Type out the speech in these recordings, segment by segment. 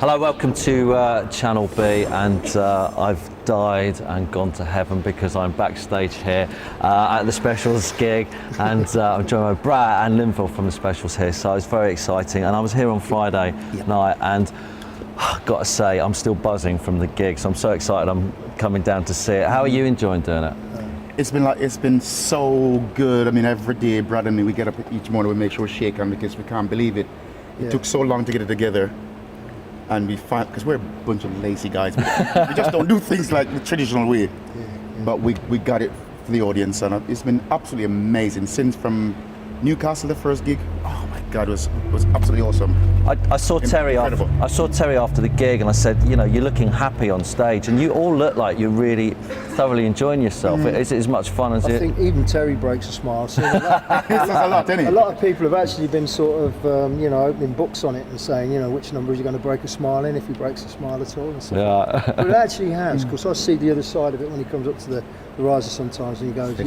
Hello, welcome to Channel B, and I've died and gone to heaven because I'm backstage here at the Specials gig, and I'm joined by Brad and Linville from the Specials here, so it's very exciting. And I was here on Friday night, and got to say, I'm still buzzing from the gig, so I'm so excited I'm coming down to see it. How are you enjoying doing it? It's been so good. I mean, every day, Brad and me, we get up each morning, we make sure we shake on because we can't believe it. It took so long to get it together. And we find, because we're a bunch of lazy guys, we just don't do things like the traditional way. But we got it for the audience, and it's been absolutely amazing. Since from Newcastle, the first gig, oh my God, it was absolutely awesome. I saw Terry after the gig, and I said, you know, you're looking happy on stage, and you all look like you're really thoroughly enjoying yourself. Is it as much fun as I think even Terry breaks a smile. So a lot of people have actually been sort of, opening books on it and saying, which number is he going to break a smile in, if he breaks a smile at all. And stuff. But it actually has, because I see the other side of it when he comes up to the riser sometimes, and he goes,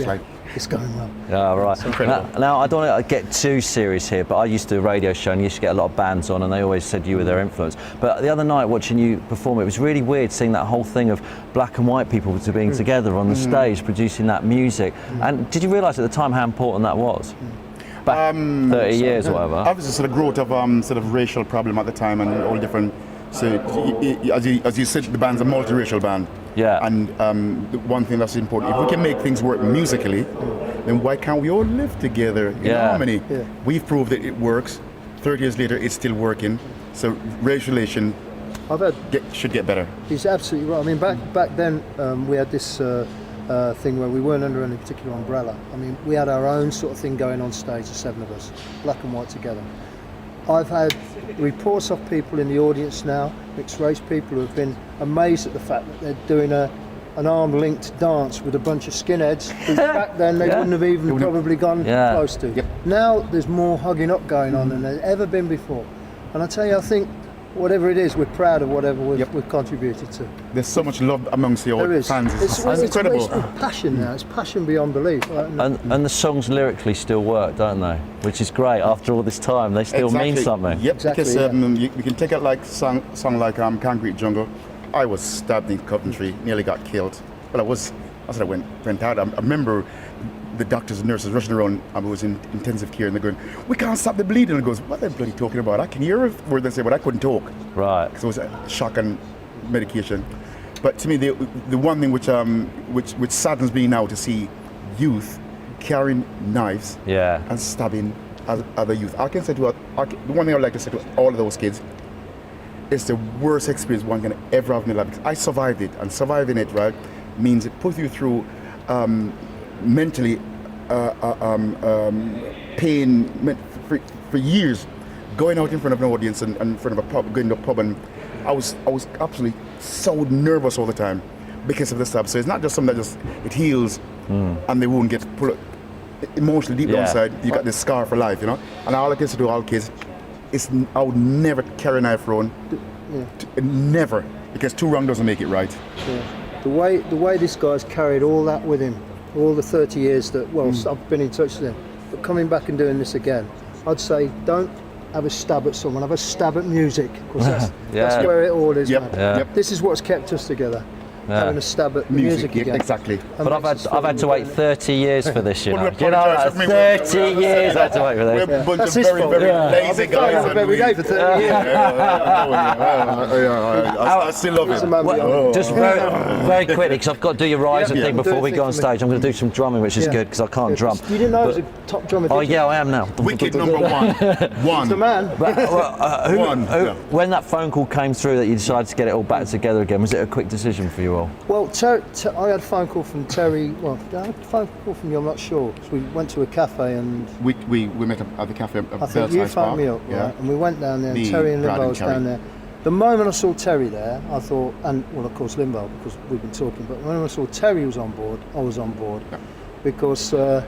it's going well. Yeah, right. Now, I don't want to get too serious here, but I used to do a radio show and used to get a lot of bands on, and they always said you were their influence. But the other night, watching you perform, it was really weird seeing that whole thing of black and white people being together on the stage, producing that music. And did you realise at the time how important that was? Back 30 years or whatever. Obviously, sort of growth of sort of racial problem at the time, and all different. So, as you said, the band's a multiracial band. Yeah. And the one thing that's important, if we can make things work musically, then why can't we all live together in harmony? Yeah. We've proved that it works. 30 years later, it's still working. So racial relation should get better. He's absolutely right. I mean, back then we had this thing where we weren't under any particular umbrella. I mean, we had our own sort of thing going on stage, the seven of us, black and white together. I've had reports of people in the audience now, mixed race people, who have been amazed at the fact that they're doing an arm-linked dance with a bunch of skinheads who back then they wouldn't have even probably gone close to. Yep. Now there's more hugging up going on than there's ever been before. And I tell you, I think whatever it is, we're proud of whatever we've contributed to. There's so much love amongst the fans. It's incredible. It's passion now. It's passion beyond belief. Right? And the songs lyrically still work, don't they? Which is great. After all this time, they still mean something. Yep. Exactly, because we can take it like song like Concrete Jungle. I was stabbed in Coventry, nearly got killed. But I went out. I remember the doctors and nurses rushing around. I was in intensive care, and they're going, "We can't stop the bleeding." And it goes, "What are they bloody talking about? I can hear what they say, but I couldn't talk." Right. Because it was a shock and medication. But to me, the one thing which saddens me now to see youth carrying knives and stabbing other youth. I can say the one thing I'd like to say to all of those kids, it's the worst experience one can ever have in their life. Because I survived it, and surviving it, right, means it puts you through mentally pain for years, going out in front of an audience and in front of a pub, going to a pub, and I was absolutely so nervous all the time because of the stab. So it's not just something that it heals and the wound gets pulled emotionally deep down inside. You got this scar for life, And all I can say to all kids is I would never carry a knife around, never, because too wrong doesn't make it right. Yeah. The way this guy's carried all that with him, all the 30 years that, I've been in touch with him, but coming back and doing this again, I'd say don't have a stab at someone, have a stab at music, because that's where it all is, man. This is what's kept us together. Having a stab at music again. Exactly. But I've had to wait 30 years for this, 30 years I had to wait for this. We're a bunch of very lazy guys. Every day for 30 years. I still love it. Just very quickly, because I've got to do your riser thing before we go on stage. I'm going to do some drumming, which is good, because I can't drum. You didn't know I was a top drummer, did you? Oh yeah, I am now. Wicked number one. It's the man. When that phone call came through that you decided to get it all back together again, was it a quick decision for you all? Well, I had a phone call from Terry. Well, I had a phone call from you, I'm not sure. So we went to a cafe and... We met at the cafe at I think you phoned me up, right? And we went down there, and Terry and Limbo was down there. The moment I saw Terry there, I thought, of course Limbo, because we've been talking, but when I saw Terry was on board, I was on board. Yeah. Because, I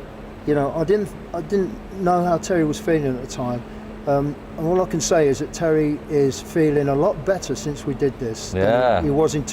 didn't know how Terry was feeling at the time. And all I can say is that Terry is feeling a lot better since we did this than he was in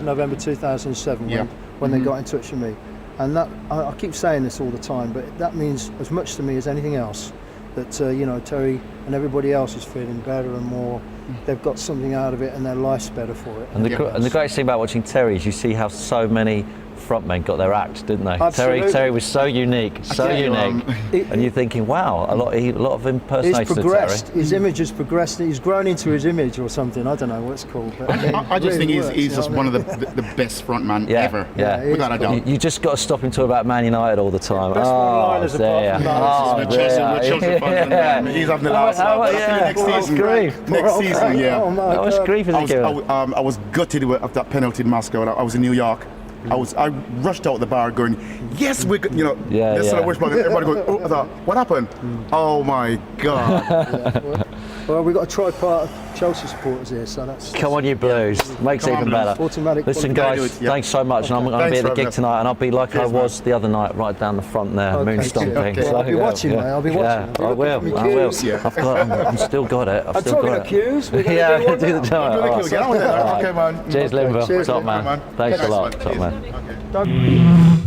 November 2007 when they got in touch with me. And that I keep saying this all the time, but that means as much to me as anything else. That Terry and everybody else is feeling better and more they've got something out of it and their life's better for it. And the great thing about watching Terry is you see how so many frontmen got their act, didn't they? Absolutely. Terry was so unique, and you're thinking, wow, a lot of impersonators He's of progressed. Terry. His image has progressed. He's grown into his image or something. I don't know what it's called. But I just think really he's works, just you know one what of the best frontman Yeah, ever, yeah. without a doubt. You just got to stop him talking about Man United all the time. Best one-liners apart from that. We're Chelsea fans, man. He's having the last laugh. Next season, next season, yeah. Oh my How much God. grief is he giving? I was gutted of that penalty in Moscow. I was in New York. I rushed out the bar going, yes, we could, Yeah, this yeah. everybody going, oh, I thought, what happened? Oh my God. Well, we've got a tripart of Chelsea supporters here, so that's... Come on, you Blues. Makes it Come on, even Blues. better. Automatic Listen, qualification. guys, Yeah. thanks so much. And I'm going to be Thanks at the for gig having us. tonight, and I'll be like Cheers, I was the other night, right down the front there, Okay, moon cheers. stomping. Okay. Well, I'll be watching, mate. I'll be watching. Yeah, I'll be I looking will. for I will. cues. Yeah. I've still got it. I've I'm still talking got of it. cues. We're Yeah, going to do the do job. Really cool. Get on with that. All right. Okay, man. Cheers, Linville. Cheers, Top mate. man. Thanks a lot. Top man. Okay.